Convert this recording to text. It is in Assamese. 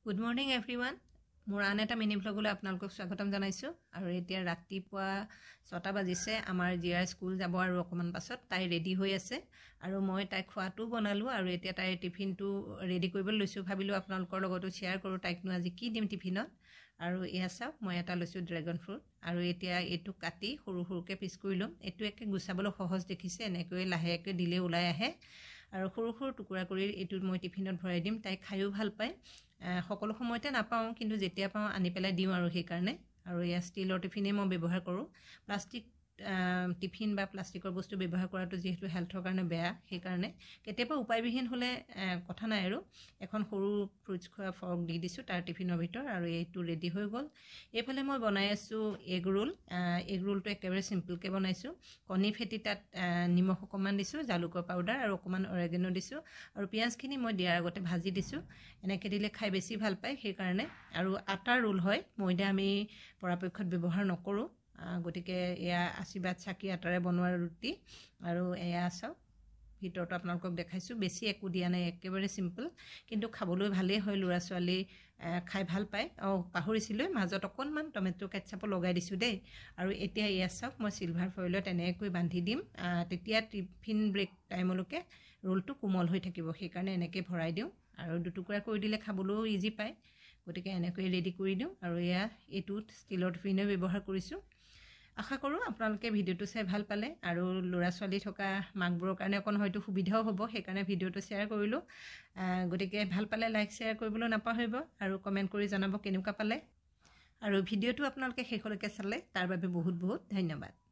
Good morning everyone. মোৰ আন এটা মিনি ব্লগলৈ আপোনালোকক স্বাগতম জনাইছো আৰু এতিয়া ৰাতিপুৱা 6টা বাজিছে আমাৰ জিয়াৰ স্কুল যাব আৰু অকমান পাছত তাই ৰেডি হৈ আছে আৰু মই তাই খোৱাটো বনালো আৰু এতিয়া তাই টিফিনটো ৰেডি কৰিবলৈ লৈছো ভাবিলো আপোনালোকৰ লগতো শেয়াৰ কৰো তাইক নো আজি কি দিম টিফিনত আৰু এয়া চাওক মই এটা লৈছো ড্ৰাগন ফ্ৰুট আৰু এতিয়া এটো কাটি সৰু সৰুকে পিচ কৰি লম এটো একে গুছাবলৈ সহজ দেখিছে এনেকৈ লাহেকৈ দিলে ওলাই আহে আৰু সৰু সৰু টুকুৰা কৰি এটো মই টিফিনত ভৰাই দিম তাই খায়ো ভাল পায় সকলো সময়তে নাপাও কিন্তু যেতিয়া পাও আনি পেলাই দিও আৰু সেই কাৰণে আৰু ইয়া ষ্টিলৰ টিফিনে মই ব্যৱহাৰ কৰো প্লাষ্টিক টিফিন বা প্লাষ্টিকৰ বস্তু ব্যৱহাৰ কৰাটো যেহেতু হেলথৰ কাৰণে বেয়া সেই কাৰণে কেতিয়াবা উপায়বিহীন হলে কথা নাই আৰু এখন সৰু ফ্ৰুটছ খোৱা ফৰ্ক দি দিছো তাৰ টিফিনৰ ভিতৰ আৰু এইটো ৰেডি হৈ গল এইফালে মই বনাই আছো এগ ৰোলটো একেবাৰে সিম্পল কে বনাইছো কণী ফেটি তাত নিমখ অকমান দিছো জালুকৰ পাউডাৰ আৰু অকমান অৰেগানো দিছো আৰু পিয়াজখিনি মই দিয়াৰ আগতে ভাজি দিছো এনেকে দিলে খাই বেছি ভাল পায় সেই কাৰণে আৰু আটাৰ ৰোল হয় ময়দা আমি পৰাপক্ষত ব্যৱহাৰ নকৰো গটিকে এয়া আশীৰ্বাদ চাকি আটাৰে বনোৱা ৰুটি আৰু এয়া চাও ভিতৰটো আপোনালোকক দেখাইছো বেছি একো দিয়া নাই একেবাৰে সিম্পল কিন্তু খাবলৈ ভালে হয় লৰা ছোৱালী খাই ভাল পায় পাহৰিছিলো মাজত অকনমান টমেটো কেচাপ লগাই দিছো দেই আৰু এতিয়া এয়া চাওক মই সিলভাৰ ফয়েলত এনেকৈ বান্ধি দিম তেতিয়া টিফিন ব্ৰেক টাইমলৈকে ৰোলটো কোমল হৈ থাকিব সেই কাৰণে এনেকৈ ভৰাই দিও আৰু দুটুকুৰা কৰি দিলে খাবলৈও ইজি পায় গটিকে এনেকৈ ৰেডি কৰি দিও আৰু এয়া এটো ষ্টিলৰ টিফিনে ব্যৱহাৰ কৰিছো আশা কৰো আপোনালোকে ভিডিওটো চাই ভাল পালে আৰু লৰা ছোৱালী থকা মাকবোৰৰ কাৰণে অকন হয়তো সুবিধাও হ'ব সেই কাৰণে ভিডিওটো শেয়াৰ কৰিলো গটিকে ভাল পালে লাইক শেয়াৰ কৰিবলৈ নাপাহৰিব আৰু কমেন্ট কৰি জনাব কেনেকুৱা পালে আৰু ভিডিওটো আপোনালোকে শেষলৈকে চালে তাৰ বাবে বহুত বহুত ধন্যবাদ